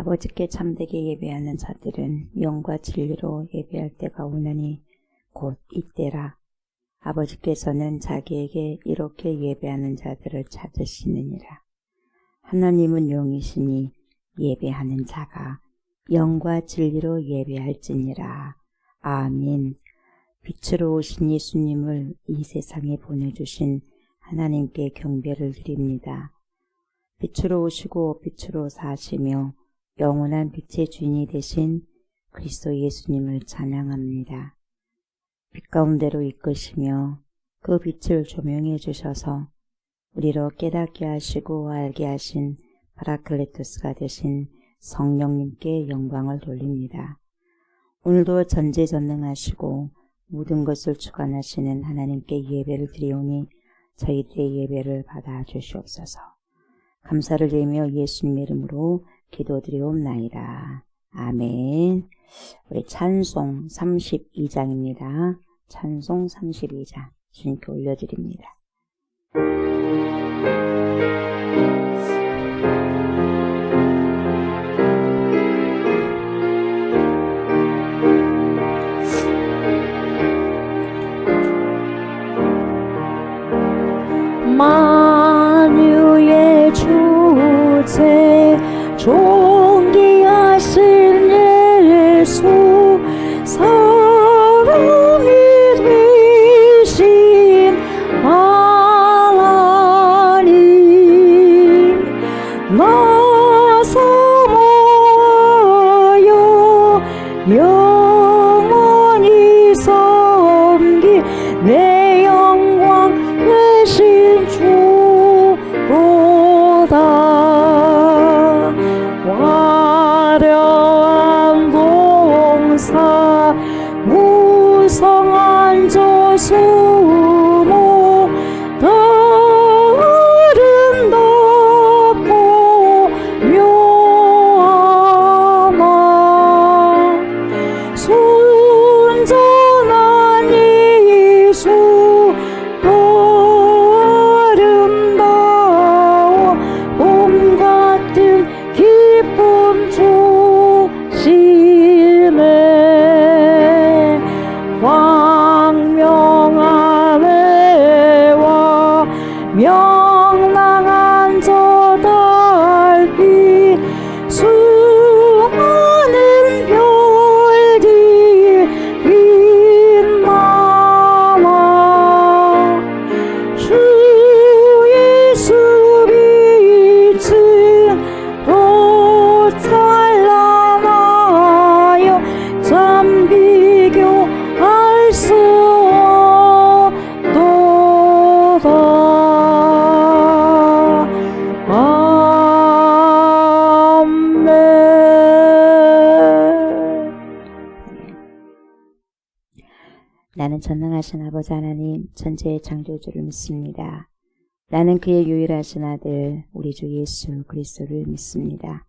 아버지께 참되게 예배하는 자들은 영과 진리로 예배할 때가 오느니 곧 이때라. 아버지께서는 자기에게 이렇게 예배하는 자들을 찾으시느니라. 하나님은 영이시니 예배하는 자가 영과 진리로 예배할지니라. 아멘. 빛으로 오신 예수님을 이 세상에 보내주신 하나님께 경배를 드립니다. 빛으로 오시고 빛으로 사시며 영원한 빛의 주인이 되신 그리스도 예수님을 찬양합니다. 빛 가운데로 이끄시며 그 빛을 조명해 주셔서 우리로 깨닫게 하시고 알게 하신 파라클레토스가 되신 성령님께 영광을 돌립니다. 오늘도 전지전능하시고 모든 것을 주관하시는 하나님께 예배를 드리오니 저희들의 예배를 받아 주시옵소서. 감사를 드리며 예수님의 이름으로 기도드리옵나이다. 아멘. 우리 찬송 32장입니다. 찬송 32장 주님께 올려드립니다. 만유의 주제 존귀하신 예수 사랑이 되신 하나님 나서 모여 영원히 섬기 내 영광 되신 주로다. 화려한 동사 무성한 저수모 아름답고 묘하나 순전한 예수 아름다워 봄 같은 기쁨 주시네. 광명한 해와 명랑한 저 달빛 수많은 별들 빛나나 주 예수 빛은 더 찬란하여 참 비교할 수 없도다. 아멘. 나는 전능하신 아버지 하나님 전체의 창조주를 믿습니다. 나는 그의 유일하신 아들 우리 주 예수 그리스도를 믿습니다.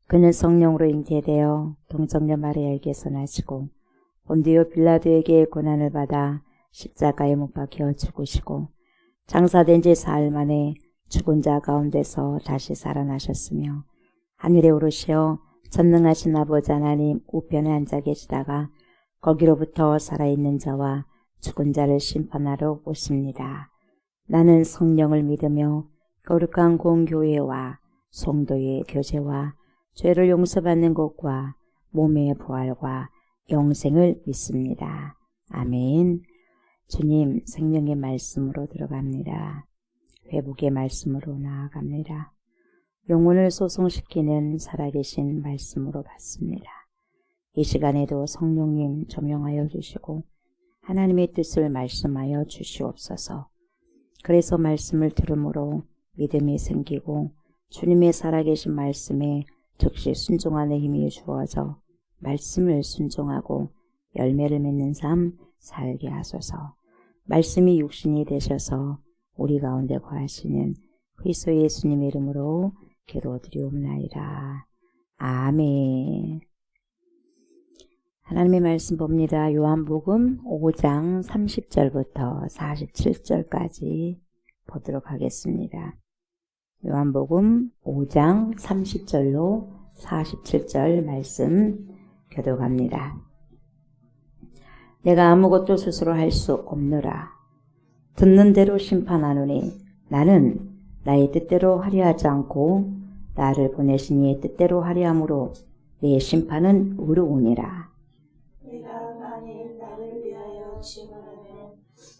그는 성령으로 잉태되어 동정녀 마리아에게서 나시고 본디오 빌라도에게 고난을 받아 십자가에 못 박혀 죽으시고 장사된 지 사흘 만에 죽은 자 가운데서 다시 살아나셨으며 하늘에 오르시어 전능하신 아버지 하나님 우편에 앉아 계시다가 거기로부터 살아있는 자와 죽은 자를 심판하러 오십니다. 나는 성령을 믿으며 거룩한 공교회와 성도의 교제와 죄를 용서받는 것과 몸의 부활과 영생을 믿습니다. 아멘. 주님 생명의 말씀으로 들어갑니다. 회복의 말씀으로 나아갑니다. 영혼을 소송시키는 살아계신 말씀으로 받습니다. 이 시간에도 성령님 조명하여 주시고 하나님의 뜻을 말씀하여 주시옵소서. 그래서 말씀을 들음으로 믿음이 생기고 주님의 살아계신 말씀에 즉시 순종하는 힘이 주어져 말씀을 순종하고 열매를 맺는 삶 살게 하소서. 말씀이 육신이 되셔서 우리 가운데 거하시는 그리스도 예수님의 이름으로 기도드리옵나이다. 아멘. 하나님의 말씀 봅니다. 요한복음 5장 30절부터 47절까지 보도록 하겠습니다. 요한복음 5장 30절로 47절 말씀 교독합니다. 내가 아무것도 스스로 할 수 없노라. 듣는 대로 심판하노니 나는 나의 뜻대로 하려 하지 않고 나를 보내신 이의 뜻대로 하려 함으로 내 심판은 의로우니라. 내가 만일 나를 위하여 증언하면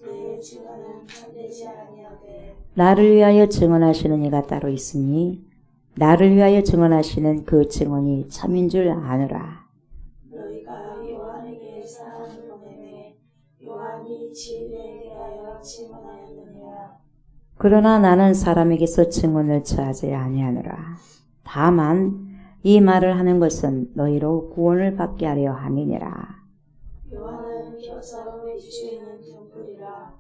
내 증언은 참되지 아니하되 나를 위하여 증언하시는 이가 따로 있으니 나를 위하여 증언하시는 그 증언이 참인 줄 아노라. 너희가 요한에게 사람을 보내매 요한이 진리에 대하여 증언하였느니라. 그러나 나는 사람에게서 증언을 취하지 아니하노라. 다만 이 말을 하는 것은 너희로 구원을 받게 하려 함이니라. 요한은 펴서 비추이는 등불이라.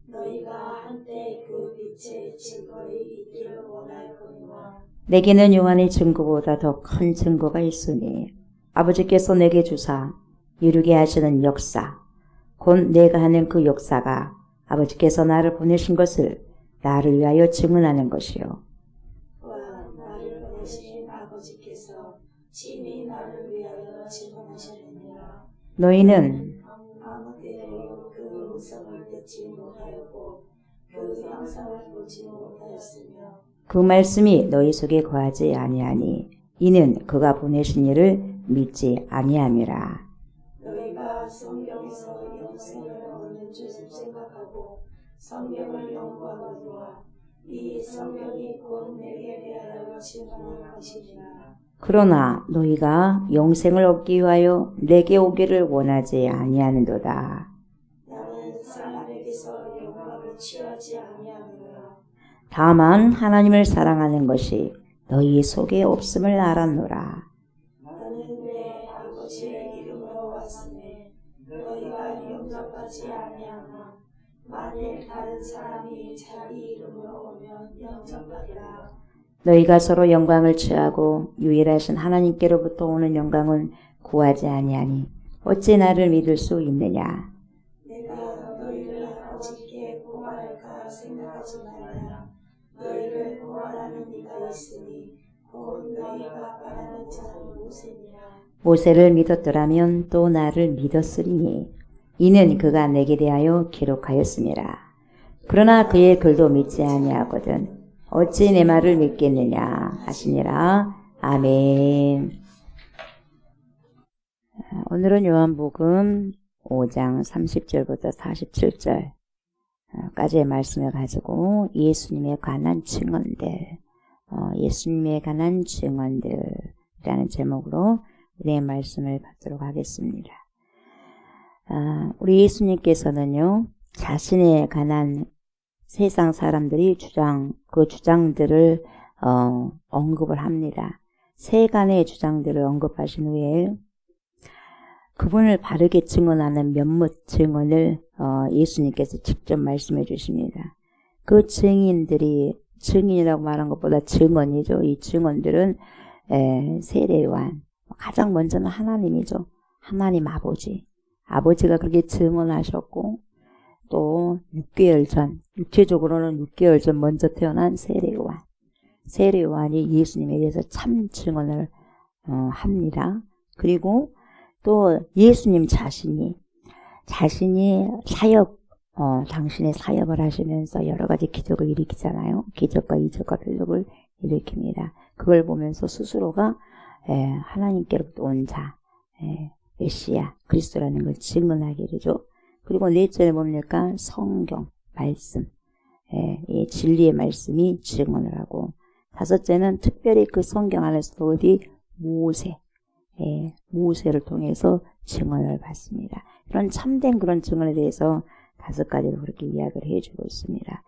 너희가 한때 그 빛의 증거에 있기를 원할거니와 내게는 요한의 증거보다 더 큰 증거가 있으니 아버지께서 내게 주사 이루게 하시는 역사, 곧 내가 하는 그 역사가 아버지께서 나를 보내신 것을 나를 위하여 증언하는 것이요. 와 나를 보내신 아버지께서 친히 나를 위하여 증언하셨느니라. 너희는 아무 때도 그 음성을 듣지 못하였고 그 형상을 보지 못하였으며 그 말씀이 너희 속에 거하지 아니하니 이는 그가 보내신 이를 믿지 아니함이라. 너희가 성경에서 영생을 얻는 줄 생각하고 성경을 연구하거니와 이 성경이 곧 내게 대하여 증언하는 것이니라. 그러나 너희가 영생을 얻기 위하여 내게 오기를 원하지 아니하는도다. 나는 사람에게서 영광을 취하지 아니하노라. 다만 하나님을 사랑하는 것이 너희 속에 없음을 알았노라. 나는 내 아버지의 이름으로 왔으니 너희가 영접하지 아니하나 만일 다른 사람이 자기 이름으로 오면 영접하리라. 너희가 서로 영광을 취하고 유일하신 하나님께로부터 오는 영광은 구하지 아니하니 어찌 나를 믿을 수 있느냐. 내가 너희를 아버지께 고발할까 생각하지 말라. 너희를 고발하는 이가 있으니 곧 너희가 바라는 자는 모세니라. 모세를 믿었더라면 또 나를 믿었으리니 이는 그가 내게 대하여 기록하였음이라. 그러나 그의 글도 믿지 아니하거든 어찌 내 말을 믿겠느냐 하시니라. 아멘. 오늘은 요한복음 5장 30절부터 47절까지의 말씀을 가지고 예수님에 관한 증언들, 예수님에 관한 증언들이라는 제목으로 우리의 말씀을 받도록 하겠습니다. 우리 예수님께서는요, 자신에 관한 세상 사람들이 그 주장들을 언급을 합니다. 세간의 주장들을 언급하신 후에 그분을 바르게 증언하는 몇몇 증언을 예수님께서 직접 말씀해 주십니다. 그 증인이라고 말한 것보다 증언이죠. 이 증언들은 세례요한, 가장 먼저는 하나님이죠. 하나님 아버지가 그렇게 증언하셨고 또 6개월 전, 육체적으로는 6개월 전 먼저 태어난 세례요한이 예수님에 대해서 참 증언을 합니다. 그리고 또 예수님 자신이 당신의 사역을 하시면서 여러 가지 기적을 일으키잖아요. 기적과 이적과 표적을 일으킵니다. 그걸 보면서 스스로가 하나님께로부터 온 자, 메시아, 그리스도라는 걸 증언하게 되죠. 그리고 넷째를 보니까 성경, 말씀, 이 진리의 말씀이 증언을 하고, 다섯째는 특별히 그 성경 안에서도 모세를 통해서 증언을 받습니다. 그런 참된 그런 증언에 대해서 5가지로 그렇게 이야기를 해주고 있습니다.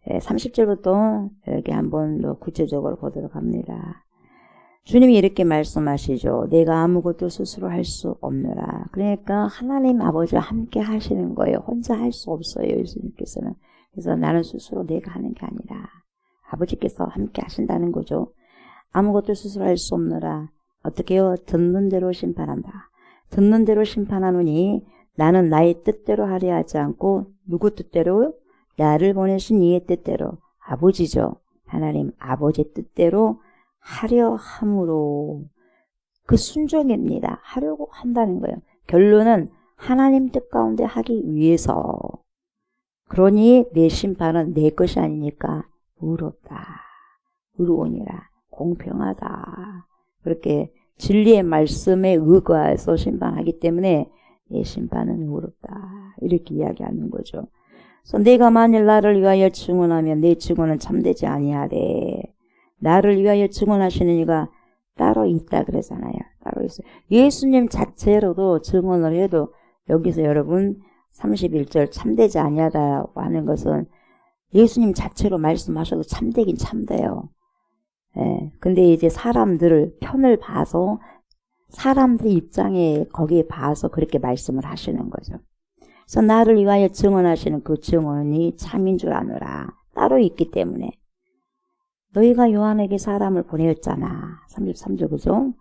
30절부터 이렇게 한번 더 구체적으로 보도록 합니다. 주님이 이렇게 말씀하시죠. 내가 아무것도 스스로 할 수 없노라. 그러니까 하나님 아버지와 함께 하시는 거예요. 혼자 할 수 없어요. 예수님께서는. 그래서 나는 스스로 내가 하는 게 아니라 아버지께서 함께 하신다는 거죠. 아무것도 스스로 할 수 없노라. 어떻게 해요? 듣는 대로 심판한다. 듣는 대로 심판하노니 나는 나의 뜻대로 하려 하지 않고 누구 뜻대로? 나를 보내신 이의 뜻대로, 아버지죠. 하나님 아버지 뜻대로 하려 함으로, 그 순종입니다. 하려고 한다는 거예요. 결론은 하나님 뜻 가운데 하기 위해서. 그러니 내 심판은 내 것이 아니니까 의롭다. 의로우니라. 공평하다. 그렇게 진리의 말씀에 의거해서 심판하기 때문에 내 심판은 의롭다. 이렇게 이야기하는 거죠. 그래서 내가 만일 나를 위하여 증언하면 내 증언은 참되지 아니하되 나를 위하여 증언하시는 이가 따로 있다 그러잖아요. 따로 있어요. 예수님 자체로도 증언을 해도 여기서 여러분 31절 참되지 아니하다고 하는 것은 예수님 자체로 말씀하셔도 참되긴 참돼요. 예. 근데 이제 사람들을 편을 봐서 사람들 입장에 거기에 봐서 그렇게 말씀을 하시는 거죠. 그래서 나를 위하여 증언하시는 그 증언이 참인 줄 아노라. 따로 있기 때문에. 너희가 요한에게 사람을 보내었잖아. 33절 그죠?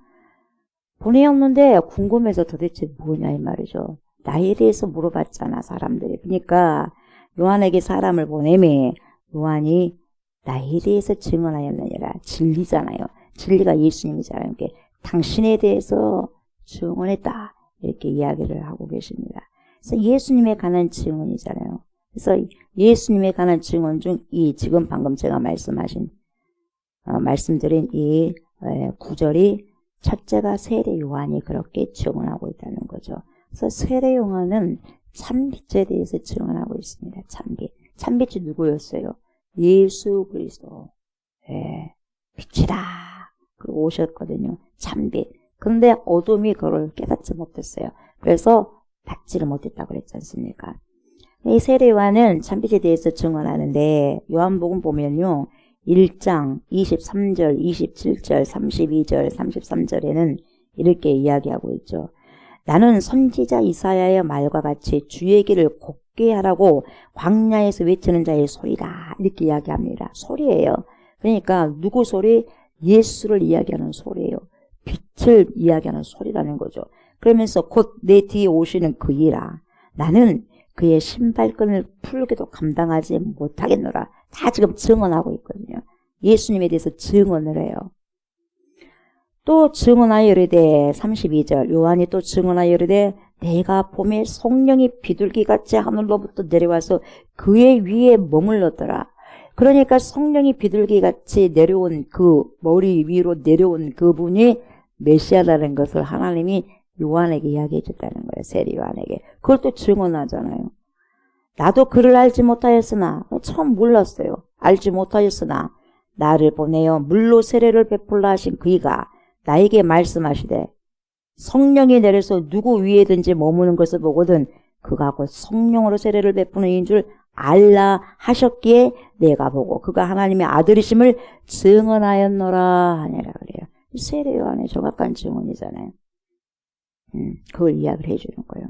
보내었는데 궁금해서 도대체 뭐냐 이 말이죠. 나에 대해서 물어봤잖아 사람들이. 그러니까 요한에게 사람을 보내매 요한이 나에 대해서 증언하였느니라. 진리잖아요. 진리가 예수님이잖아요. 그러니까 당신에 대해서 증언했다. 이렇게 이야기를 하고 계십니다. 그래서 예수님에 관한 증언이잖아요. 그래서 예수님에 관한 증언 중 이 지금 방금 제가 말씀드린 이 구절이 첫째가 세례 요한이 그렇게 증언하고 있다는 거죠. 그래서 세례 요한은 참빛에 대해서 증언하고 있습니다. 참빛. 참빛이 누구였어요? 예수 그리스도. 예, 빛이다. 그리고 오셨거든요. 참빛. 근데 어둠이 그걸 깨닫지 못했어요. 그래서 받지를 못했다고 그랬지 않습니까? 이 세례 요한은 참빛에 대해서 증언하는데 요한복음 보면요. 1장 23절, 27절, 32절, 33절에는 이렇게 이야기하고 있죠. 나는 선지자 이사야의 말과 같이 주의 길을 곱게 하라고 광야에서 외치는 자의 소리다. 이렇게 이야기합니다. 소리예요. 그러니까 누구 소리? 예수를 이야기하는 소리예요. 빛을 이야기하는 소리라는 거죠. 그러면서 곧 내 뒤에 오시는 그이라. 나는 그의 신발끈을 풀기도 감당하지 못하겠노라. 다 지금 증언하고 있거든요. 예수님에 대해서 증언을 해요. 또 증언하여 이르되 32절 요한이 또 증언하여 이르되 내가 봄에 성령이 비둘기같이 하늘로부터 내려와서 그의 위에 머물렀더라. 그러니까 성령이 비둘기같이 내려온 그 머리 위로 내려온 그분이 메시아라는 것을 하나님이 요한에게 이야기해 줬다는 거예요. 세례 요한에게. 그걸 또 증언하잖아요. 나도 그를 알지 못하였으나 처음 몰랐어요. 알지 못하였으나 나를 보내어 물로 세례를 베풀라 하신 그이가 나에게 말씀하시되 성령이 내려서 누구 위에든지 머무는 것을 보거든 그가 곧 성령으로 세례를 베푸는 이인 줄 알라 하셨기에 내가 보고 그가 하나님의 아들이심을 증언하였노라 하니라 그래요. 세례 요한의 정확한 증언이잖아요. 그걸 이야기를 해주는 거예요.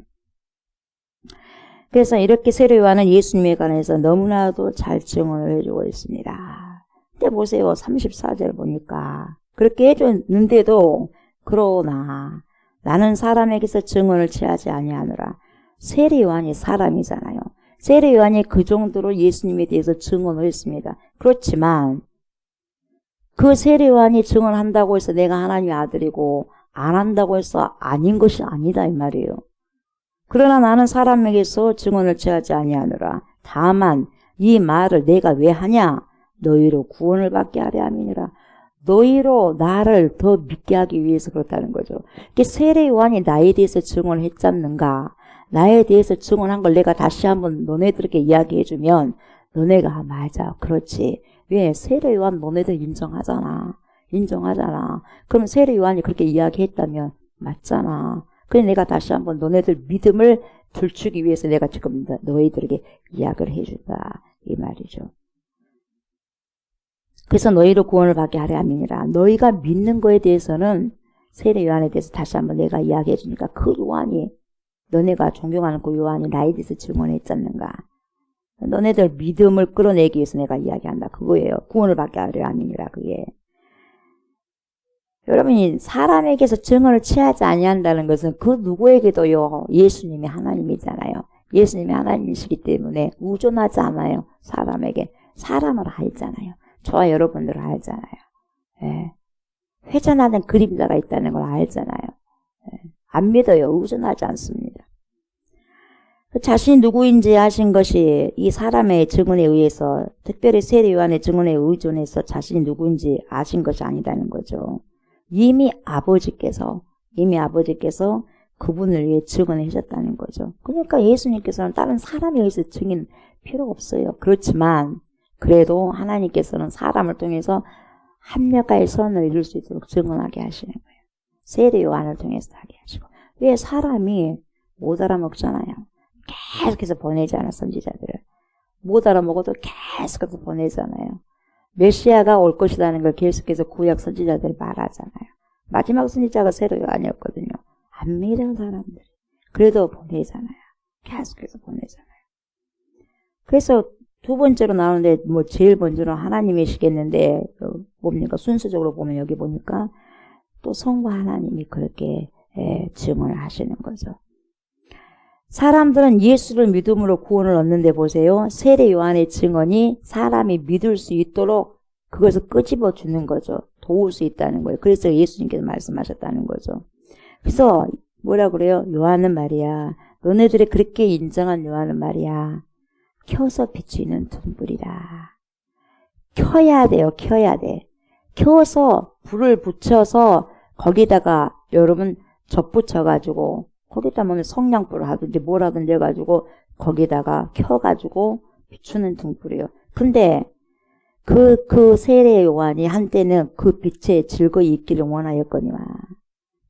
그래서 이렇게 세례 요한은 예수님에 관해서 너무나도 잘 증언을 해주고 있습니다. 근데 보세요. 34절 보니까 그렇게 해줬는데도 그러나 나는 사람에게서 증언을 취하지 아니하노라. 세례 요한이 사람이잖아요. 세례 요한이 그 정도로 예수님에 대해서 증언을 했습니다. 그렇지만 그 세례 요한이 증언한다고 해서 내가 하나님의 아들이고 안 한다고 해서 아닌 것이 아니다 이 말이에요. 그러나 나는 사람에게서 증언을 취하지 아니하노라. 다만 이 말을 내가 왜 하냐? 너희로 구원을 받게 하려 함이니라. 너희로 나를 더 믿게 하기 위해서 그렇다는 거죠. 세례 요한이 나에 대해서 증언을 했지 않는가? 나에 대해서 증언한 걸 내가 다시 한번 너네들에게 이야기해주면 너네가 맞아 그렇지. 왜? 세례 요한 너네들 인정하잖아. 그럼 세례 요한이 그렇게 이야기했다면 맞잖아. 그래서 내가 다시 한번 너네들 믿음을 들추기 위해서 내가 지금 너희들에게 이야기를 해준다 이 말이죠. 그래서 너희로 구원을 받게 하려 함이니라. 너희가 믿는 거에 대해서는 세례 요한에 대해서 다시 한번 내가 이야기해 주니까 그 요한이 너네가 존경하는 그 요한이 나에 대해서 증언했지 않는가. 너네들 믿음을 끌어내기 위해서 내가 이야기한다. 그거예요. 구원을 받게 하려 함이니라. 그게. 여러분이 사람에게서 증언을 취하지 아니한다는 것은 그 누구에게도요. 예수님이 하나님이잖아요. 예수님이 하나님이시기 때문에 우존하지 않아요. 사람에게. 사람을 알잖아요. 저와 여러분들을 알잖아요. 예. 회전하는 그림자가 있다는 걸 알잖아요. 안 믿어요. 의존하지 않습니다. 자신이 누구인지 아신 것이 이 사람의 증언에 의해서, 특별히 세례 요한의 증언에 의존해서 자신이 누구인지 아신 것이 아니다는 거죠. 이미 아버지께서 그분을 위해 증언해 주셨다는 거죠. 그러니까 예수님께서는 다른 사람에 의해서 증인 필요 없어요. 그렇지만 그래도 하나님께서는 사람을 통해서 합력할 선을 이룰 수 있도록 증언하게 하시는 거예요. 세례 요한을 통해서 하게 하시고. 왜 사람이 못 알아먹잖아요. 계속해서 보내잖아요. 선지자들을. 못 알아먹어도 계속해서 보내잖아요. 메시아가 올 것이라는 걸 계속해서 구약 선지자들이 말하잖아요. 마지막 선지자가 세례 요한이었거든요. 안 믿은 사람들이. 그래도 보내잖아요. 계속해서 보내잖아요. 그래서 두 번째로 나오는데 제일 먼저는 하나님이시겠는데 뭡니까? 순서적으로 보면 여기 보니까 또 성부 하나님이 그렇게 증언을 하시는 거죠. 사람들은 예수를 믿음으로 구원을 얻는데 보세요. 세례 요한의 증언이 사람이 믿을 수 있도록 그것을 끄집어 주는 거죠. 도울 수 있다는 거예요. 그래서 예수님께서 말씀하셨다는 거죠. 그래서 뭐라 그래요? 요한은 말이야. 너네들이 그렇게 인정한 요한은 말이야. 켜서 비추는 등불이라. 켜야 돼요. 켜야 돼. 켜서 불을 붙여서 거기다가 여러분 접붙여가지고 거기다 뭐 성냥불을 하든지 뭘 하든지 해가지고 거기다가 켜가지고 비추는 등불이에요. 근데 그 세례 요한이 한때는 그 빛에 즐거이 있기를 원하였거니와.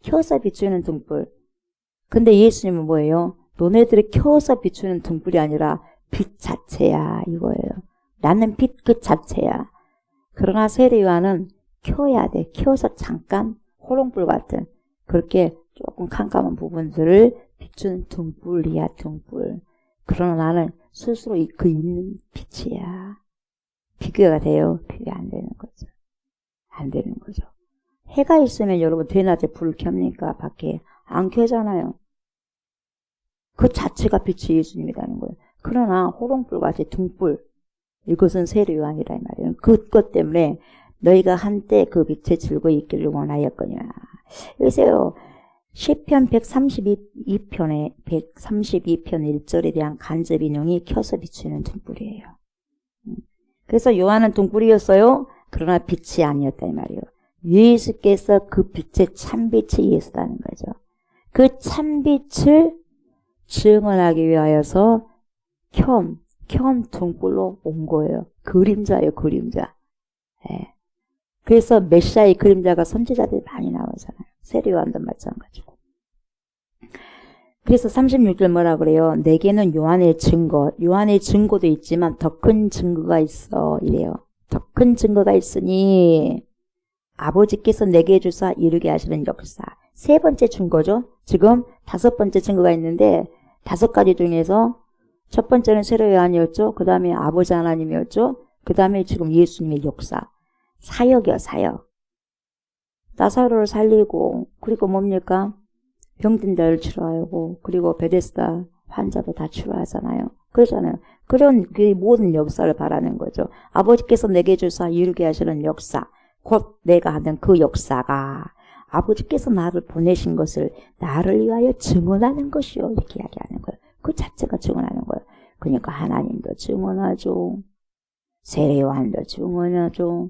켜서 비추는 등불. 근데 예수님은 뭐예요? 너네들이 켜서 비추는 등불이 아니라 빛 자체야 이거예요. 나는 빛 그 자체야. 그러나 세례 요한은 켜야 돼. 켜서 잠깐 호롱불 같은 그렇게 조금 캄캄한 부분들을 비추는 등불이야 등불. 그러나 나는 스스로 그 있는 빛이야. 비교가 돼요? 비교 안 되는 거죠. 안 되는 거죠. 해가 있으면 여러분 대낮에 불을 켭니까? 밖에 안 켜잖아요. 그 자체가 빛이 예수님이라는 거예요. 그러나 호롱불같이 등불, 이것은 세례 요한이라 이 말이에요. 그것 때문에 너희가 한때 그 빛에 즐거이 있기를 원하였거니와. 여기서요. 시편 132편에 132편 1절에 대한 간접 인용이 켜서 비추는 등불이에요. 그래서 요한은 등불이었어요. 그러나 빛이 아니었다 이 말이에요. 예수께서 그 빛의 참빛이 예수라는 거죠. 그 참빛을 증언하기 위하여서 켬 등불로 온 거예요. 그림자예요, 그림자. 예. 그래서 메시아의 그림자가 선지자들이 많이 나오잖아요. 세례 요한도 마찬가지고. 그래서 36절 뭐라 그래요? 내게는 요한의 증거도 있지만 더 큰 증거가 있어. 이래요. 더 큰 증거가 있으니 아버지께서 내게 주사 이루게 하시는 역사. 세 번째 증거죠. 지금 다섯 번째 증거가 있는데 다섯 가지 중에서 첫 번째는 세례 요한이었죠. 그 다음에 아버지 하나님이었죠. 그 다음에 지금 예수님의 역사. 사역이요, 사역. 나사로를 살리고, 그리고 뭡니까? 병든 자를 치료하고, 그리고 베데스다 환자도 다 치료하잖아요. 그러잖아요. 그런 그 모든 역사를 바라는 거죠. 아버지께서 내게 주사 이루게 하시는 역사. 곧 내가 하는 그 역사가 아버지께서 나를 보내신 것을 나를 위하여 증언하는 것이요. 이렇게 이야기하는 거예요. 그 자체가 증언하는 거예요. 그러니까 하나님도 증언하죠. 세례 요한도 증언하죠.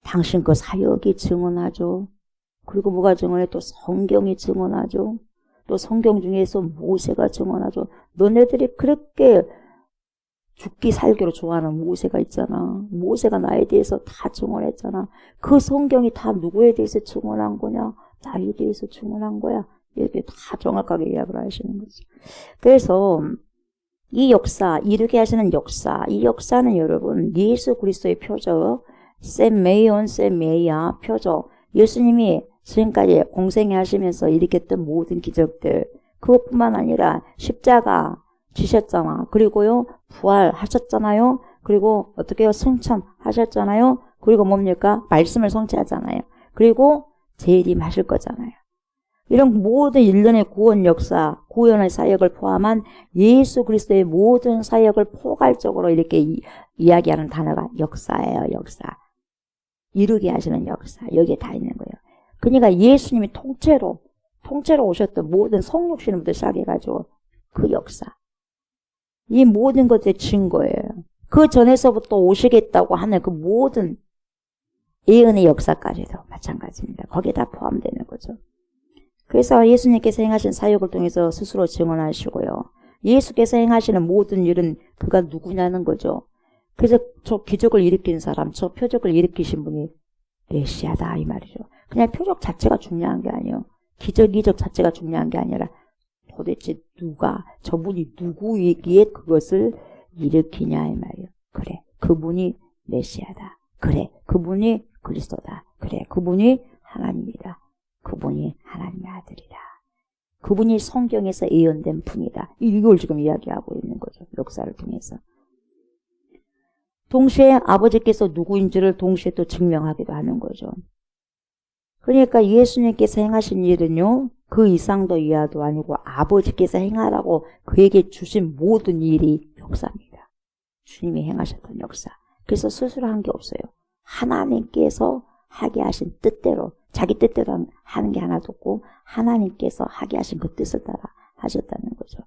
당신 그 사역이 증언하죠. 그리고 뭐가 증언해? 또 성경이 증언하죠. 또 성경 중에서 모세가 증언하죠. 너네들이 그렇게 죽기 살기로 좋아하는 모세가 있잖아. 모세가 나에 대해서 다 증언했잖아. 그 성경이 다 누구에 대해서 증언한 거냐? 나에 대해서 증언한 거야. 이렇게 다 정확하게 이야기를 하시는 거죠. 그래서 이 역사, 이루게 하시는 역사, 이 역사는 여러분 예수 그리스도의 표적, 셈메이온 셈메이아 표적. 예수님이 지금까지 공생애 하시면서 일으켰던 모든 기적들, 그것뿐만 아니라 십자가 지셨잖아. 그리고요 부활하셨잖아요. 그리고 어떻게 해요? 승천하셨잖아요. 그리고 뭡니까? 말씀을 성취하잖아요. 그리고 재림하실 거잖아요. 이런 모든 일련의 구원 역사, 구원의 사역을 포함한 예수 그리스도의 모든 사역을 포괄적으로 이렇게 이야기하는 단어가 역사예요. 역사. 이루게 하시는 역사, 여기에 다 있는 거예요. 그러니까 예수님이 통째로 오셨던 모든 성육신부터 시작해가지고 그 역사, 이 모든 것의 증거예요. 그 전에서부터 오시겠다고 하는 그 모든 예언의 역사까지도 마찬가지입니다. 거기에 다 포함되는 거죠. 그래서 예수님께서 행하신 사역을 통해서 스스로 증언하시고요. 예수께서 행하시는 모든 일은 그가 누구냐는 거죠. 그래서 저 기적을 일으킨 사람, 저 표적을 일으키신 분이 메시아다 이 말이죠. 그냥 표적 자체가 중요한 게 아니에요. 기적 자체가 중요한 게 아니라 도대체 누가, 저분이 누구이기에 그것을 일으키냐 이 말이에요. 그래, 그분이 메시아다. 그래, 그분이 그리스도다. 그래, 그분이 하나님이다. 그분이 하나님의 아들이다. 그분이 성경에서 예언된 분이다. 이걸 지금 이야기하고 있는 거죠. 역사를 통해서. 동시에 아버지께서 누구인지를 동시에 또 증명하기도 하는 거죠. 그러니까 예수님께서 행하신 일은요, 그 이상도 이하도 아니고 아버지께서 행하라고 그에게 주신 모든 일이 역사입니다. 주님이 행하셨던 역사. 그래서 스스로 한 게 없어요. 하나님께서 하게 하신 뜻대로, 자기 뜻대로 하는 게 하나도 없고 하나님께서 하게 하신 그 뜻을 따라 하셨다는 거죠.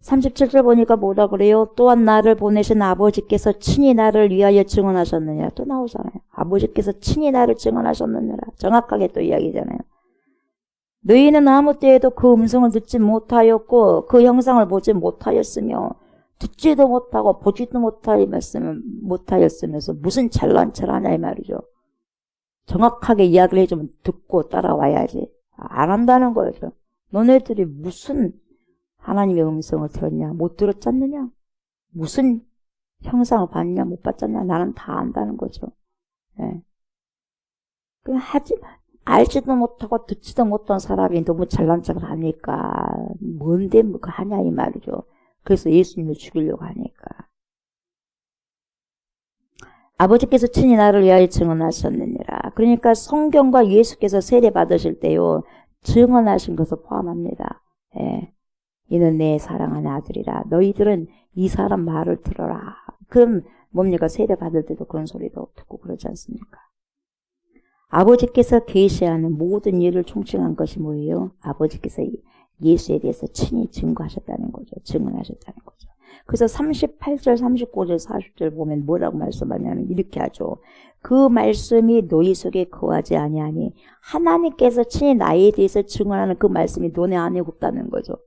37절 보니까 뭐라 그래요? 또한 나를 보내신 아버지께서 친히 나를 위하여 증언하셨느냐. 또 나오잖아요. 아버지께서 친히 나를 증언하셨느냐. 정확하게 또 이야기잖아요. 너희는 아무 때에도 그 음성을 듣지 못하였고 그 형상을 보지 못하였으며 듣지도 못하고 보지도 못하였으면서 무슨 잘난 척을 하냐 이 말이죠. 정확하게 이야기를 해주면 듣고 따라와야지. 안 한다는 거죠. 너네들이 무슨 하나님의 음성을 들었냐? 못 들었지 않느냐? 무슨 형상을 봤냐? 못 봤잖냐? 나는 다 안다는 거죠. 예. 그냥 알지도 못하고 듣지도 못한 사람이 너무 잘난 척을 하니까 뭔데 뭐 하냐 이 말이죠. 그래서 예수님을 죽이려고 하니까. 아버지께서 친히 나를 위하여 증언하셨느니라. 그러니까 성경과 예수께서 세례 받으실 때요, 증언하신 것을 포함합니다. 예. 이는 내 사랑하는 아들이라. 너희들은 이 사람 말을 들어라. 그럼 뭡니까? 세례 받을 때도 그런 소리도 듣고 그러지 않습니까? 아버지께서 계시하는 모든 일을 총칭한 것이 뭐예요? 아버지께서 예수에 대해서 친히 증거하셨다는 거죠. 증언하셨다는 거죠. 그래서 38절, 39절, 40절 보면 뭐라고 말씀하냐면 이렇게 하죠. 그 말씀이 너희 속에 거하지 아니하니 하나님께서 친히 나에 대해서 증언하는 그 말씀이 너네 안에 없다는 거죠.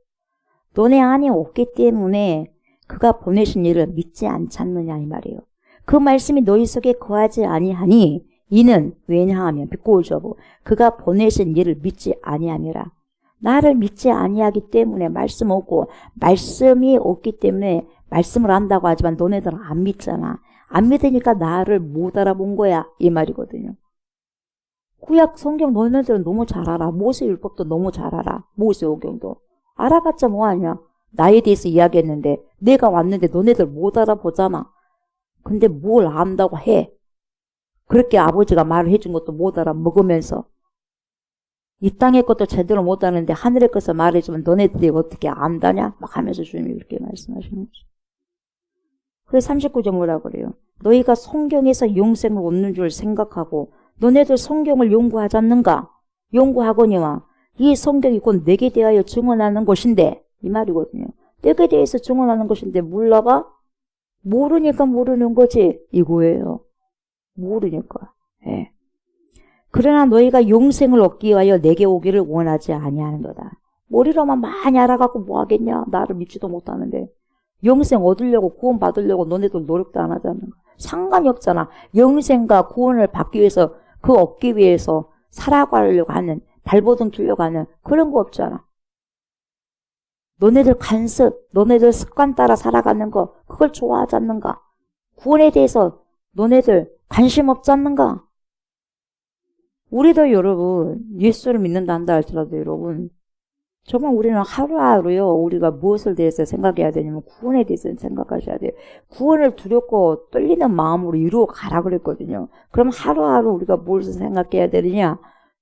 너네 안에 없기 때문에 그가 보내신 일을 믿지 않지 않느냐 이 말이에요. 그 말씀이 너희 속에 거하지 아니하니 이는 왜냐하면 비꼬울저보 그가 보내신 일을 믿지 아니함이라. 나를 믿지 아니하기 때문에 말씀 없고 말씀이 없기 때문에 말씀을 안다고 하지만 너네들은 안 믿잖아. 안 믿으니까 나를 못 알아본 거야 이 말이거든요. 구약 성경 너네들은 너무 잘 알아. 모세율법도 너무 잘 알아. 모세오경도. 알아봤자 뭐하냐. 나에 대해서 이야기했는데 내가 왔는데 너네들 못 알아보잖아. 근데 뭘 안다고 해. 그렇게 아버지가 말을 해준 것도 못 알아먹으면서 이 땅의 것도 제대로 못 아는데 하늘의 것을 말해주면 너네들이 어떻게 안다냐? 막 하면서 주님이 이렇게 말씀하시는 거죠. 그래서 39절 뭐라고 그래요? 너희가 성경에서 용생을 얻는 줄 생각하고 너네들 성경을 연구하지 않는가? 연구하거니와 이 성경이 곧 내게 대하여 증언하는 것인데 이 말이거든요. 내게 대해서 증언하는 것인데 몰라봐? 모르니까 모르는 거지 이거예요. 모르니까. 예. 그러나 너희가 용생을 얻기 위하여 내게 오기를 원하지 아니하는도다. 머리로만 많이 알아갖고 뭐 하겠냐? 나를 믿지도 못하는데. 영생 얻으려고 구원 받으려고 너네들 노력도 안 하잖아. 상관이 없잖아. 영생과 구원을 받기 위해서 그 얻기 위해서 살아가려고 하는 발버둥 치려고 하는 그런 거 없잖아. 너네들 간섭, 너네들 습관 따라 살아가는 거 그걸 좋아하지 않는가? 구원에 대해서 너네들 관심 없지 않는가? 우리도 여러분 예수를 믿는다 한다 할지라도 여러분 정말 우리는 하루하루요 우리가 무엇을 대해서 생각해야 되냐면 구원에 대해서 생각하셔야 돼요. 구원을 두렵고 떨리는 마음으로 이루어 가라 그랬거든요. 그럼 하루하루 우리가 무엇을 생각해야 되느냐?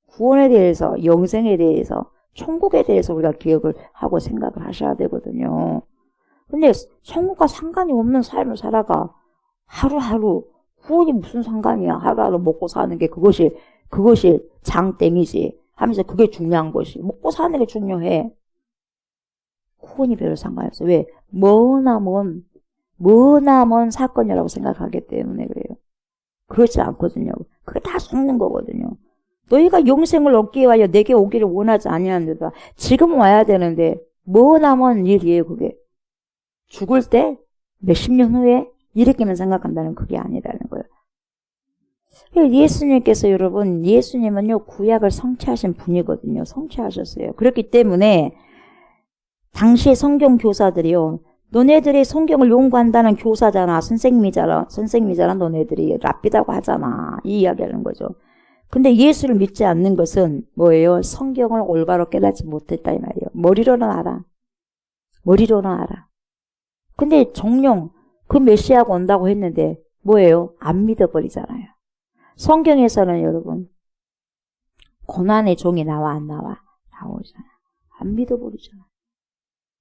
구원에 대해서, 영생에 대해서, 천국에 대해서 우리가 기억을 하고 생각을 하셔야 되거든요. 근데 천국과 상관이 없는 삶을 살아가 하루하루 구원이 무슨 상관이야. 하루하루 먹고 사는 게 그것이 장땡이지 하면서 그게 중요한 것이. 먹고 사는 게 중요해. 구원이 별로 상관이 없어. 왜? 머나먼 사건이라고 생각하기 때문에 그래요. 그렇지 않거든요. 그게 다 속는 거거든요. 너희가 영생을 얻기 위하여 내게 오기를 원하지 아니하는데도 지금 와야 되는데 머나먼 일이에요. 그게. 죽을 때 몇십 년 후에 이렇게만 생각한다는 그게 아니라는 거예요. 예수님께서 여러분, 예수님은요 구약을 성취하신 분이거든요. 성취하셨어요. 그렇기 때문에 당시의 성경 교사들이요, 너네들이 성경을 연구한다는 교사잖아, 선생님이잖아, 너네들이 랍비다고 하잖아, 이 이야기하는 거죠. 근데 예수를 믿지 않는 것은 뭐예요? 성경을 올바로 깨닫지 못했다 이 말이에요. 머리로는 알아. 근데 정령 그 메시아가 온다고 했는데 뭐예요? 안 믿어버리잖아요. 성경에서는 여러분 고난의 종이 나와 안 나와? 나오잖아. 안 믿어버리잖아.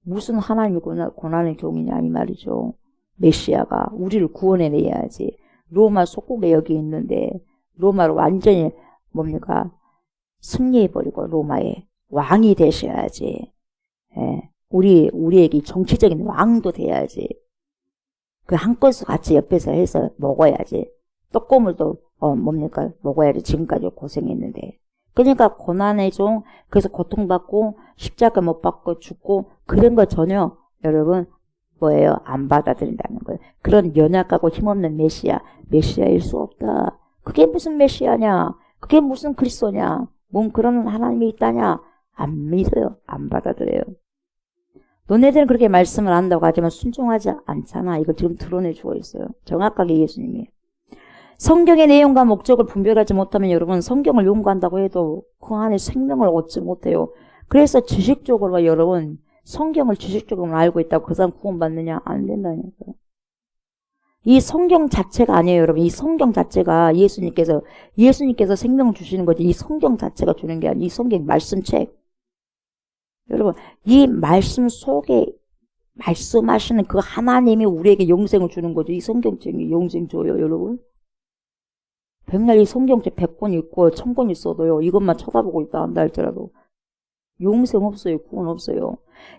무슨 하나님이 고난의 종이냐 이 말이죠. 메시아가 우리를 구원해내야지. 로마 속국에 여기 있는데 로마를 완전히 뭡니까? 승리해버리고 로마의 왕이 되셔야지. 예. 우리에게 정치적인 왕도 돼야지. 그 한 건수 같이 옆에서 해서 먹어야지. 떡고물도 먹어야지. 지금까지 고생했는데. 그러니까 고난의 종, 그래서 고통받고 십자가 못 받고 죽고 그런 거 전혀 여러분 뭐예요? 안 받아들인다는 거예요. 그런 연약하고 힘없는 메시아일 수 없다. 그게 무슨 메시아냐? 그게 무슨 그리스도냐? 뭔 그런 하나님이 있다냐? 안 믿어요. 안 받아들여요. 너네들은 그렇게 말씀을 한다고 하지만 순종하지 않잖아. 이걸 지금 드러내주고 있어요. 정확하게 예수님이. 성경의 내용과 목적을 분별하지 못하면 여러분 성경을 연구한다고 해도 그 안에 생명을 얻지 못해요. 그래서 지식적으로 여러분 성경을 지식적으로 알고 있다고 그 사람 구원받느냐? 안 된다니까요. 이 성경 자체가 아니에요, 여러분. 이 성경 자체가 예수님께서 생명을 주시는 거지. 이 성경 자체가 주는 게 아니에요. 이 성경 말씀책. 여러분, 이 말씀 속에 말씀하시는 그 하나님이 우리에게 영생을 주는 거죠. 이 성경책이 영생 줘요, 여러분. 백날 이 성경책 100권 있고 1000권 있어도요. 이것만 쳐다보고 있다 한다 할지라도 영생 없어요. 구원 없어요.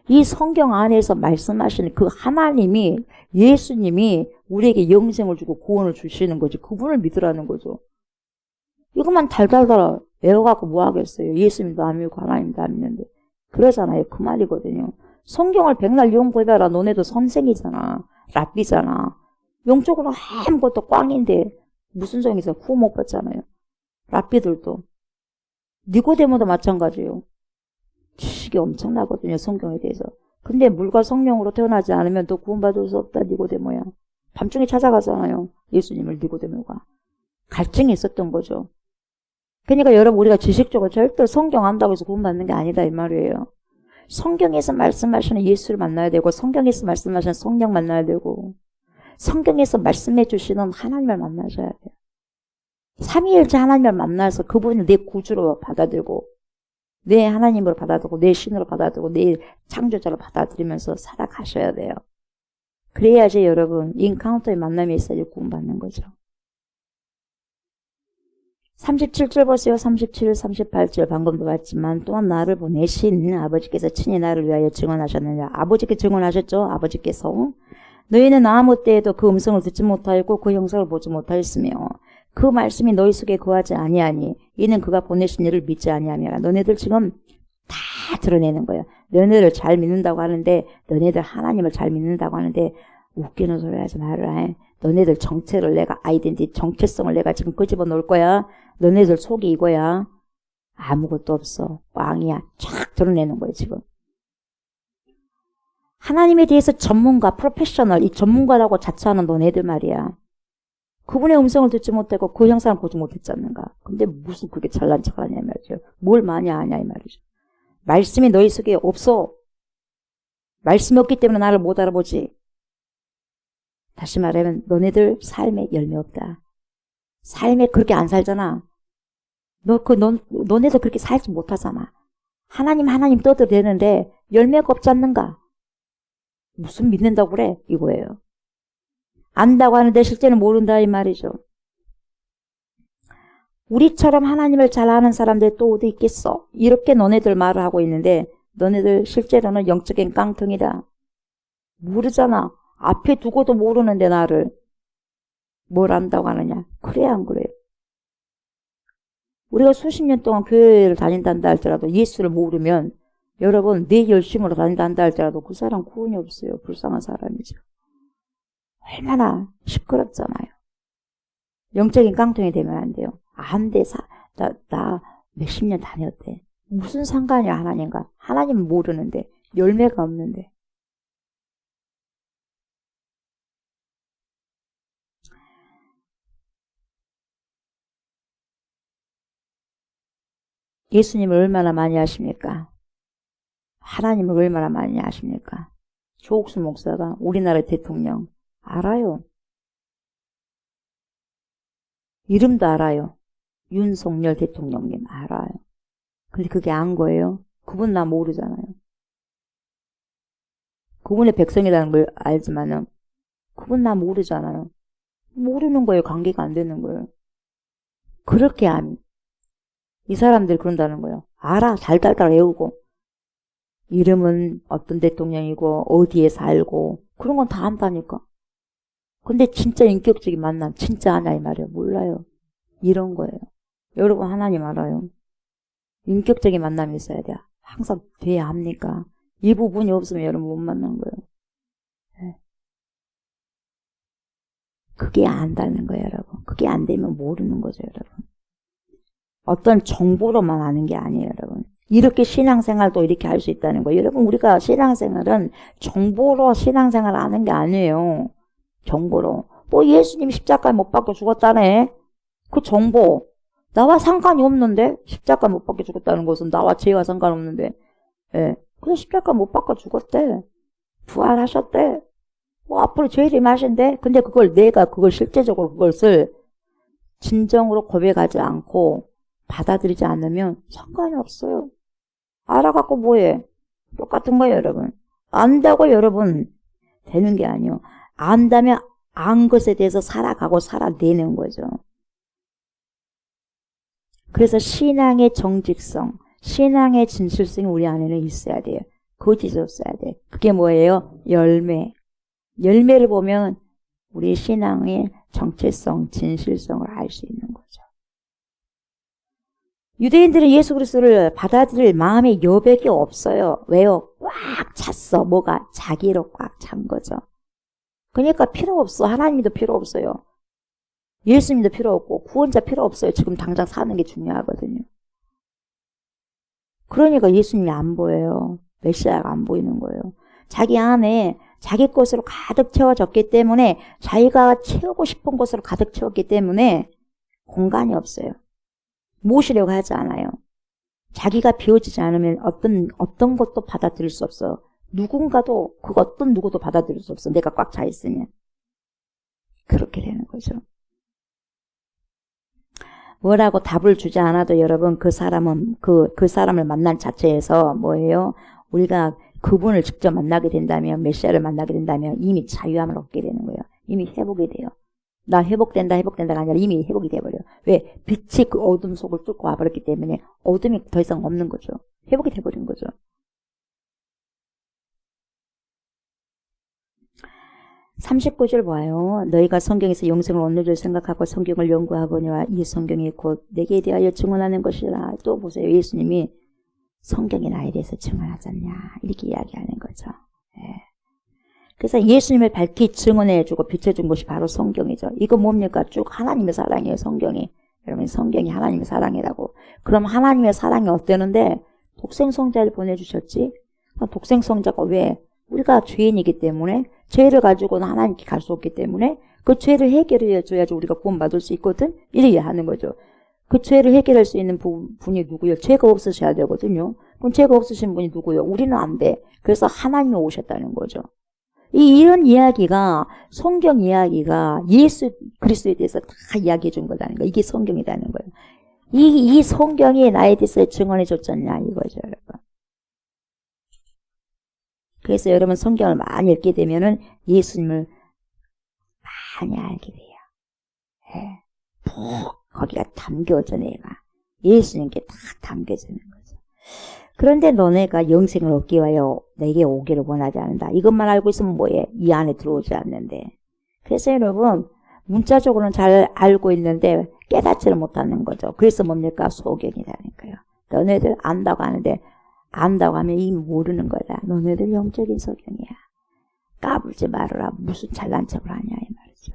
이 성경 안에서 말씀하시는 그 하나님이 예수님이 우리에게 영생을 주고 구원을 주시는 거지. 그분을 믿으라는 거죠. 이것만 달달달 외워갖고 뭐 하겠어요. 예수님도 안 믿고 하나님도 안 믿는데. 그러잖아요. 그 말이거든요. 성경을 백날 연구해봐라. 너네도 선생이잖아. 랍비잖아. 영적으로 아무것도 꽝인데 무슨 성에서 구원 못 받잖아요. 랍비들도. 니고데모도 마찬가지예요. 지식이 엄청나거든요. 성경에 대해서. 근데 물과 성령으로 태어나지 않으면 또 구원받을 수 없다. 니고데모야. 밤중에 찾아가잖아요. 예수님을 니고데모가. 갈증이 있었던 거죠. 그러니까 여러분 우리가 지식적으로 절대 성경 안다고 해서 구원받는 게 아니다 이 말이에요. 성경에서 말씀하시는 예수를 만나야 되고 성경에서 말씀하시는 성령 만나야 되고 성경에서 말씀해 주시는 하나님을 만나셔야 돼요. 삼위일체 하나님을 만나서 그분을 내 구주로 받아들고 내 하나님으로 받아들고 내 신으로 받아들고 내 창조자로 받아들이면서 살아가셔야 돼요. 그래야지 여러분 인카운터의 만남이 있어야지 구원받는 거죠. 37절 보세요. 37, 38절 방금도 봤지만 또한 나를 보내신 아버지께서 친히 나를 위하여 증언하셨느냐. 아버지께 증언하셨죠. 아버지께서 너희는 아무 때에도 그 음성을 듣지 못하였고 그 형상을 보지 못하였으며 그 말씀이 너희 속에 거하지 아니하니 이는 그가 보내신 이를 믿지 아니하니라. 너네들 지금 다 드러내는 거예요. 너네들 잘 믿는다고 하는데 너네들 하나님을 잘 믿는다고 하는데 웃기는 소리 하지 말아라. 너네들 정체성을 내가 지금 끄집어 놓을 거야. 너네들 속이 이거야. 아무것도 없어. 꽝이야. 쫙 드러내는 거예요, 지금. 하나님에 대해서 전문가, 프로페셔널, 이 전문가라고 자처하는 너네들 말이야. 그분의 음성을 듣지 못하고 그 형상을 보지 못했지 않는가. 근데 무슨 그렇게 잘난 척 하냐, 이 말이죠. 뭘 많이 아냐, 이 말이죠. 말씀이 너희 속에 없어. 말씀이 없기 때문에 나를 못 알아보지. 다시 말하면 너네들 삶에 열매 없다. 삶에 그렇게 안 살잖아. 너네도 그렇게 살지 못하잖아. 하나님 떠들어대는데 열매가 없지 않는가? 무슨 믿는다고 그래? 이거예요. 안다고 하는데 실제는 모른다 이 말이죠. 우리처럼 하나님을 잘 아는 사람들 또 어디 있겠어? 이렇게 너네들 말을 하고 있는데 너네들 실제로는 영적인 깡통이다. 모르잖아. 앞에 두고도 모르는데 나를 뭘 안다고 하느냐. 그래 안 그래요? 우리가 수십 년 동안 교회를 다닌단다 할지라도 예수를 모르면 여러분 내 열심으로 다닌단다 할지라도 그 사람 구원이 없어요. 불쌍한 사람이죠. 얼마나 시끄럽잖아요. 영적인 깡통이 되면 안 돼요. 안 돼. 나 몇십 년 다녔대. 무슨 상관이야 하나님과. 하나님은 모르는데 열매가 없는데. 예수님을 얼마나 많이 아십니까? 하나님을 얼마나 많이 아십니까? 조옥수 목사가 우리나라 대통령 알아요. 이름도 알아요. 윤석열 대통령님 알아요. 근데 그게 안 거예요. 그분 나 모르잖아요. 그분의 백성이라는 걸 알지만은 그분 나 모르잖아요. 모르는 거예요. 관계가 안 되는 거예요. 그렇게 이 사람들 그런다는 거예요. 알아. 달달달 외우고. 이름은 어떤 대통령이고 어디에 살고 그런 건 다 안다니까. 근데 진짜 인격적인 만남 진짜 아냐 이 말이에요. 몰라요. 이런 거예요. 여러분 하나님 알아요. 인격적인 만남이 있어야 돼요. 항상 돼야 합니까? 이 부분이 없으면 여러분 못 만난 거예요. 네. 그게 안다는 거예요, 여러분. 그게 안 되면 모르는 거죠, 여러분. 어떤 정보로만 아는 게 아니에요, 여러분. 이렇게 신앙생활도 이렇게 할 수 있다는 거예요. 여러분, 우리가 신앙생활은 정보로 신앙생활 하는 게 아니에요. 정보로. 뭐 예수님이 십자가에 못 박혀 죽었다네. 그 정보. 나와 상관이 없는데? 십자가 못 박혀 죽었다는 것은 나와 죄와 상관없는데. 예. 그래서 십자가 못 박혀 죽었대. 부활하셨대. 뭐 앞으로 죄를 마신대. 근데 내가 그걸 실제적으로 그것을 진정으로 고백하지 않고 받아들이지 않으면 상관이 없어요. 알아갖고 뭐해? 똑같은 거예요, 여러분. 안다고 여러분 되는 게 아니에요. 안다면 안 것에 대해서 살아가고 살아내는 거죠. 그래서 신앙의 정직성, 신앙의 진실성이 우리 안에는 있어야 돼요. 거짓이 없어야 돼. 그게 뭐예요? 열매. 열매를 보면 우리 신앙의 정체성, 진실성을 알 수 있는 거죠. 유대인들은 예수 그리스도를 받아들일 마음의 여백이 없어요. 왜요? 꽉 찼어. 뭐가? 자기로 꽉 찬 거죠. 그러니까 필요 없어. 하나님도 필요 없어요. 예수님도 필요 없고 구원자 필요 없어요. 지금 당장 사는 게 중요하거든요. 그러니까 예수님이 안 보여요. 메시아가 안 보이는 거예요. 자기 안에 자기 것으로 가득 채워졌기 때문에 자기가 채우고 싶은 것으로 가득 채웠기 때문에 공간이 없어요. 모시려고 하지 않아요. 자기가 비워지지 않으면 어떤 것도 받아들일 수 없어. 누군가도 어떤 누구도 받아들일 수 없어. 내가 꽉 차 있으면. 그렇게 되는 거죠. 뭐라고 답을 주지 않아도 여러분 그 사람은 그 사람을 만난 자체에서 뭐예요? 우리가 그분을 직접 만나게 된다면 메시아를 만나게 된다면 이미 자유함을 얻게 되는 거예요. 이미 회복이 돼요. 나 회복된다가 아니라 이미 회복이 돼버려요. 왜? 빛이 그 어둠 속을 뚫고 와버렸기 때문에 어둠이 더 이상 없는 거죠. 회복이 돼버린 거죠. 39절 봐요. 너희가 성경에서 영생을 얻는 줄 생각하고 성경을 연구하거니와 이 성경이 곧 내게 대하여 증언하는 것이라. 또 보세요. 예수님이 성경이 나에 대해서 증언하지 않냐 이렇게 이야기하는 거죠. 예. 그래서 예수님을 밝히 증언해주고 비춰준 것이 바로 성경이죠. 이거 뭡니까? 쭉 하나님의 사랑이에요. 성경이. 여러분 성경이 하나님의 사랑이라고. 그럼 하나님의 사랑이 어때는데 독생성자를 보내주셨지. 독생성자가 왜? 우리가 죄인이기 때문에 죄를 가지고는 하나님께 갈 수 없기 때문에 그 죄를 해결해 줘야지 우리가 구원받을 수 있거든. 이렇게 하는 거죠. 그 죄를 해결할 수 있는 분이 누구요? 죄가 없으셔야 되거든요. 그럼 죄가 없으신 분이 누구요? 우리는 안 돼. 그래서 하나님이 오셨다는 거죠. 이런 이야기가 성경 이야기가 예수 그리스도에 대해서 다 이야기해 준 거라는 거예요. 이게 성경이라는 거예요. 이 성경이 나에 대해서 증언해 줬잖냐 이거죠, 여러분. 그래서 여러분 성경을 많이 읽게 되면은 예수님을 많이 알게 돼요. 예. 푹 거기가 담겨져 내가. 예수님께 딱 담겨지는 거죠. 그런데 너네가 영생을 얻기 위하여 내게 오기를 원하지 않는다. 이것만 알고 있으면 뭐해? 이 안에 들어오지 않는데. 그래서 여러분 문자적으로는 잘 알고 있는데 깨닫지를 못하는 거죠. 그래서 뭡니까? 소견이라니까요. 너네들 안다고 하는데 안다고 하면 이미 모르는 거다. 너네들 영적인 소견이야. 까불지 말아라. 무슨 잘난 척을 하냐 이 말이죠.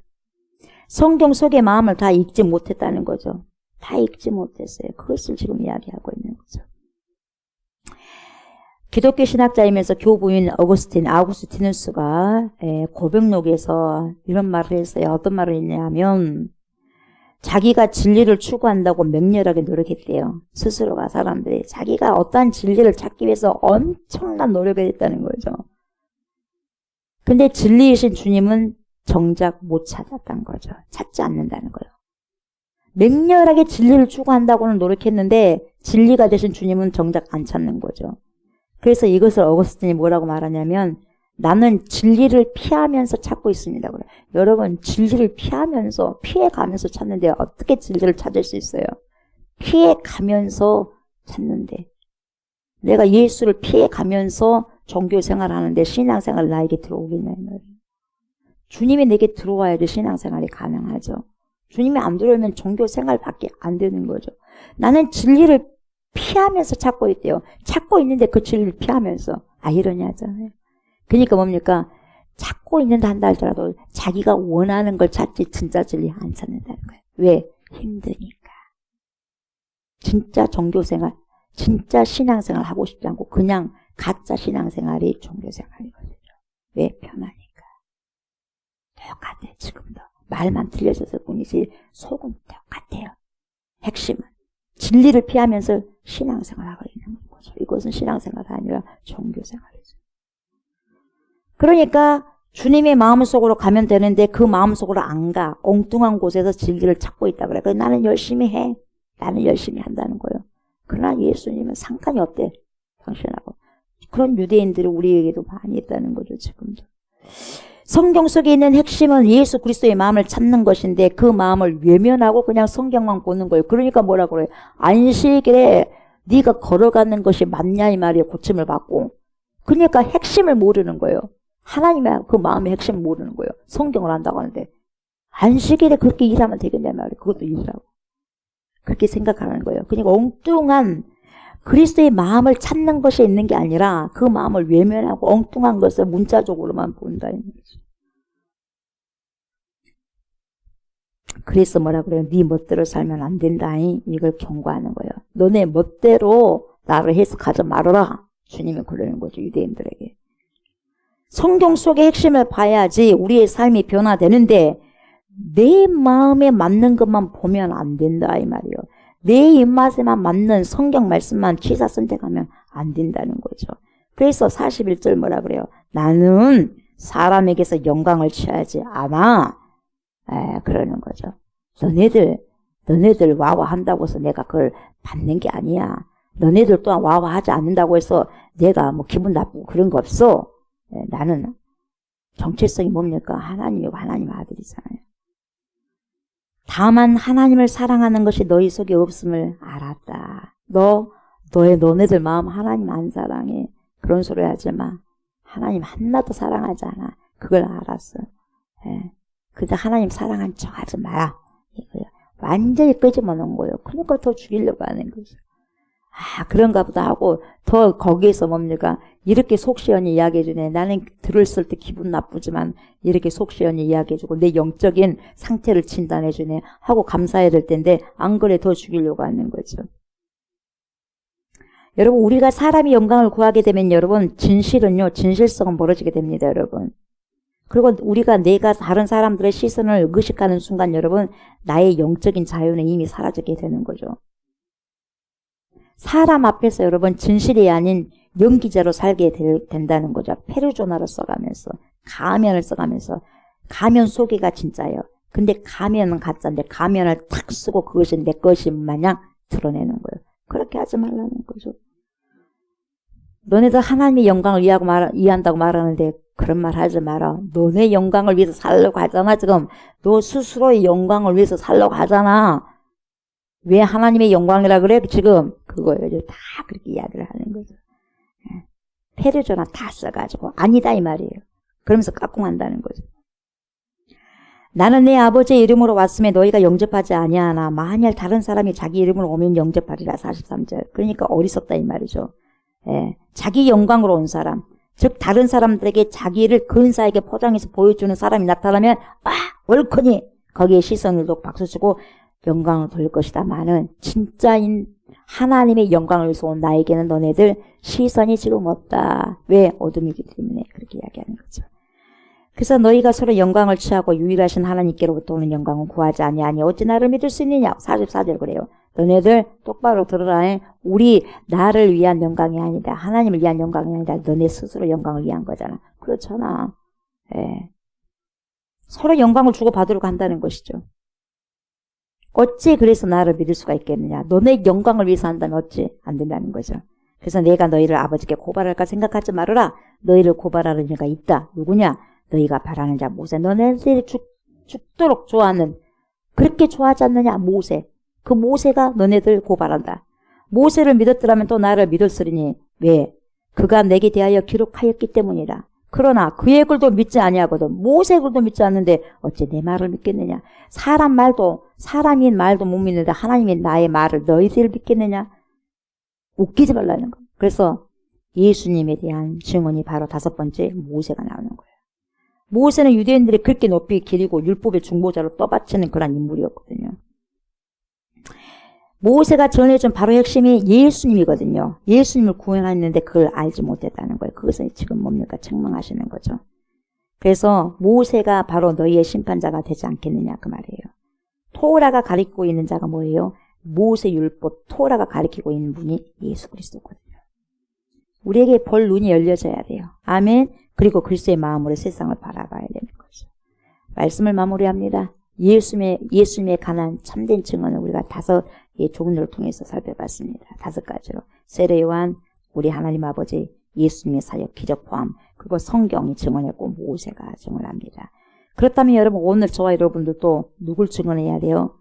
성경 속의 마음을 다 읽지 못했다는 거죠. 다 읽지 못했어요. 그것을 지금 이야기하고 있는 거죠. 기독교 신학자이면서 교부인 아우구스티누스가 고백록에서 이런 말을 했어요. 어떤 말을 했냐면 자기가 진리를 추구한다고 맹렬하게 노력했대요. 스스로가 사람들이 자기가 어떠한 진리를 찾기 위해서 엄청난 노력을 했다는 거죠. 근데 진리이신 주님은 정작 못 찾았다는 거죠. 찾지 않는다는 거예요. 맹렬하게 진리를 추구한다고는 노력했는데 진리가 되신 주님은 정작 안 찾는 거죠. 그래서 이것을 어거스틴이 뭐라고 말하냐면 나는 진리를 피하면서 찾고 있습니다. 그래. 여러분 진리를 피하면서 피해가면서 찾는데 어떻게 진리를 찾을 수 있어요? 피해가면서 찾는데 내가 예수를 피해가면서 종교생활하는데 신앙생활 나에게 들어오겠냐 이 말이에요. 주님이 내게 들어와야지 신앙생활이 가능하죠. 주님이 안 들어오면 종교생활밖에 안 되는 거죠. 나는 진리를 피하면서 찾고 있대요. 찾고 있는데 그 진리를 피하면서 이러냐잖아요. 그러니까 뭡니까? 찾고 있는다 한다 할지라도 자기가 원하는 걸 찾지 진짜 진리 안 찾는다는 거예요. 왜? 힘드니까. 진짜 종교생활, 진짜 신앙생활 하고 싶지 않고 그냥 가짜 신앙생활이 종교생활이거든요. 왜? 편하니까. 똑같아요. 지금도. 말만 틀려져서 뿐이지 속은 똑같아요. 핵심은. 진리를 피하면서 신앙생활하고 있는 거죠. 이것은 신앙생활이 아니라 종교생활이죠. 그러니까 주님의 마음속으로 가면 되는데 그 마음속으로 안 가. 엉뚱한 곳에서 진리를 찾고 있다 그래. 그래서 나는 열심히 해. 나는 열심히 한다는 거예요. 그러나 예수님은 상관이 없대. 당신하고. 그런 유대인들이 우리에게도 많이 있다는 거죠. 지금도. 성경 속에 있는 핵심은 예수 그리스도의 마음을 찾는 것인데 그 마음을 외면하고 그냥 성경만 보는 거예요. 그러니까 뭐라 그래요? 안식일에 네가 걸어가는 것이 맞냐 이 말이에요. 고침을 받고. 그러니까 핵심을 모르는 거예요. 하나님의 그 마음의 핵심을 모르는 거예요. 성경을 안다고 하는데 안식일에 그렇게 일하면 되겠냐 말이에요. 그것도 일이라고. 그렇게 생각하는 거예요. 그러니까 엉뚱한 그리스도의 마음을 찾는 것이 있는 게 아니라 그 마음을 외면하고 엉뚱한 것을 문자적으로만 본다. 그래서 뭐라 그래요? 네 멋대로 살면 안 된다. 이걸 경고하는 거예요. 너네 멋대로 나를 해석하지 말아라. 주님이 그러는 거죠. 유대인들에게. 성경 속의 핵심을 봐야지 우리의 삶이 변화되는데 내 마음에 맞는 것만 보면 안 된다 이 말이에요. 내 입맛에만 맞는 성경 말씀만 취사 선택하면 안 된다는 거죠. 그래서 41절 뭐라 그래요? 나는 사람에게서 영광을 취하지 않아. 그러는 거죠. 너네들 와와 한다고 해서 내가 그걸 받는 게 아니야. 너네들 또한 와와 하지 않는다고 해서 내가 뭐 기분 나쁘고 그런 거 없어. 나는 정체성이 뭡니까? 하나님이고 하나님 아들이잖아요. 다만 하나님을 사랑하는 것이 너희 속에 없음을 알았다. 너네들 마음 하나님 안 사랑해. 그런 소리 하지 마. 하나님 하나도 사랑하지 않아. 그걸 알았어. 근데 하나님 사랑한 척 하지 마라. 이거요. 완전히 끄집어놓은 거예요. 그러니까 더 죽이려고 하는 거죠. 그런가 보다 하고 더 거기에서 뭡니까? 이렇게 속 시원히 이야기해주네. 나는 들었을 때 기분 나쁘지만 이렇게 속 시원히 이야기해주고 내 영적인 상태를 진단해주네 하고 감사해야 될 텐데 안 그래 더 죽이려고 하는 거죠. 여러분 우리가 사람의 영광을 구하게 되면 여러분 진실성은 벌어지게 됩니다. 여러분. 그리고 내가 다른 사람들의 시선을 의식하는 순간 여러분 나의 영적인 자유는 이미 사라지게 되는 거죠. 사람 앞에서 여러분 진실이 아닌 연기자로 살게 된다는 거죠. 페르소나를 써가면서 가면을 써가면서 가면 속이가 진짜예요. 근데 가면은 가짜인데 가면을 탁 쓰고 그것이 내 것이 마냥 드러내는 거예요. 그렇게 하지 말라는 거죠. 너네들 하나님의 영광을 이해한다고 말하는데 그런 말 하지 마라. 너네 영광을 위해서 살려고 하잖아. 지금 너 스스로의 영광을 위해서 살려고 하잖아. 왜 하나님의 영광이라 그래? 지금 그거예요. 다 그렇게 이야기를 하는 거죠. 페르조나 다 써가지고 아니다 이 말이에요. 그러면서 깍꿍한다는 거죠. 나는 내 아버지의 이름으로 왔음에 너희가 영접하지 아니하나 만일 다른 사람이 자기 이름으로 오면 영접하리라. 43절. 그러니까 어리석다 이 말이죠. 자기 영광으로 온 사람, 즉 다른 사람들에게 자기를 근사하게 포장해서 보여주는 사람이 나타나면 얼큰이 거기에 시선을 또 박수치고 영광을 돌릴 것이다. 많은 진짜인 하나님의 영광을 위해서 온 나에게는 너네들 시선이 지금 없다. 왜? 어둠이기 때문에 그렇게 이야기하는 거죠. 그래서 너희가 서로 영광을 취하고 유일하신 하나님께로부터 오는 영광은 구하지 아니하니 어찌 나를 믿을 수 있느냐. 44절 그래요. 너네들 똑바로 들으라. 나를 위한 영광이 아니다. 하나님을 위한 영광이 아니다. 너네 스스로 영광을 위한 거잖아. 그렇잖아. 서로 영광을 주고받으려고 한다는 것이죠. 어찌 그래서 나를 믿을 수가 있겠느냐. 너네 영광을 위해서 한다면 어찌 안 된다는 거죠. 그래서 내가 너희를 아버지께 고발할까 생각하지 말아라. 너희를 고발하는 이가 있다. 누구냐? 너희가 바라는 자 모세. 너네들이 죽도록 좋아하는, 그렇게 좋아하지 않느냐? 모세. 그 모세가 너네들 고발한다. 모세를 믿었더라면 또 나를 믿었으리니 왜? 그가 내게 대하여 기록하였기 때문이라. 그러나 그의 글도 믿지 아니하거든. 모세의 글도 믿지 않는데 어찌 내 말을 믿겠느냐. 사람인 말도 못 믿는데 하나님이 나의 말을 너희들 믿겠느냐. 웃기지 말라는 거. 그래서 예수님에 대한 증언이 바로 5번째 모세가 나오는 거예요. 모세는 유대인들이 그렇게 높이 기리고 율법의 중보자로 떠받치는 그런 인물이었거든요. 모세가 전해준 바로 핵심이 예수님이거든요. 예수님을 구원했는데 그걸 알지 못했다는 거예요. 그것은 지금 뭡니까? 책망하시는 거죠. 그래서 모세가 바로 너희의 심판자가 되지 않겠느냐 그 말이에요. 토라가 가리키고 있는 자가 뭐예요? 모세 율법 토라가 가리키고 있는 분이 예수 그리스도거든요. 우리에게 볼 눈이 열려져야 돼요. 아멘. 그리고 그리스도의 마음으로 세상을 바라봐야 되는 거죠. 말씀을 마무리합니다. 예수님에 관한 참된 증언을 우리가 5의 조문을 통해서 살펴봤습니다. 5가지로. 세례 요한, 우리 하나님 아버지, 예수님의 사역, 기적 포함, 그리고 성경이 증언했고 모세가 증언합니다. 그렇다면 여러분 오늘 저와 여러분들도 누굴 증언해야 돼요?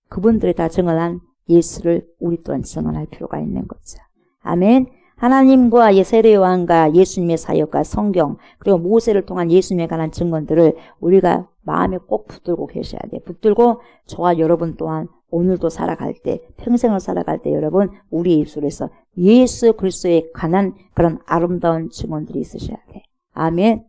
그분들이 다 증언한 예수를 우리 또한 증언할 필요가 있는 거죠. 아멘. 하나님과 세례 요한과 예수님의 사역과 성경 그리고 모세를 통한 예수님에 관한 증언들을 우리가 마음에 꼭 붙들고 계셔야 돼요. 붙들고 저와 여러분 또한 오늘도 살아갈 때 평생을 살아갈 때 여러분 우리 입술에서 예수 그리스도에 관한 그런 아름다운 증언들이 있으셔야 돼요. 아멘.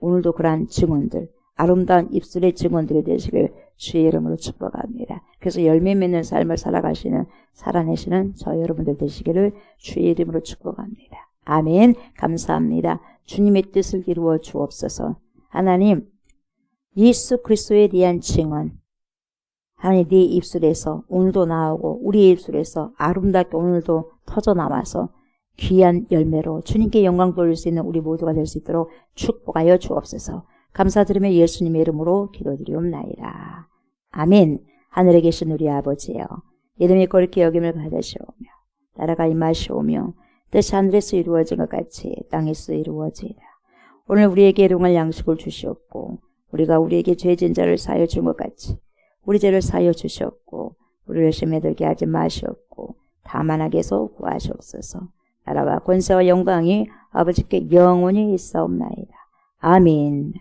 오늘도 그러한 증언들 아름다운 입술의 증언들이 되시길 주의 이름으로 축복합니다. 그래서 열매 맺는 삶을 살아내시는 저 여러분들 되시기를 주의 이름으로 축복합니다. 아멘. 감사합니다. 주님의 뜻을 이루어 주옵소서. 하나님, 예수 그리스도에 대한 증언 하나님 네 입술에서 오늘도 나오고 우리의 입술에서 아름답게 오늘도 터져나와서 귀한 열매로 주님께 영광 돌릴 수 있는 우리 모두가 될 수 있도록 축복하여 주옵소서. 감사드리며 예수님의 이름으로 기도드리옵나이다. 아멘. 하늘에 계신 우리 아버지여, 이름이 거룩히 여김을 받으시오며 나라가 임하시오며 뜻이 하늘에서 이루어진 것 같이 땅에서 이루어지이다. 오늘 우리에게 일용할 양식을 주시옵고 우리가 우리에게 죄진 자를 사하여 준 것 같이 우리 죄를 사하여 주시옵고 우리를 시험에 들게 하지 마시옵고 다만 악에서 구하시옵소서. 나라와 권세와 영광이 아버지께 영원히 있사옵나이다. 아멘.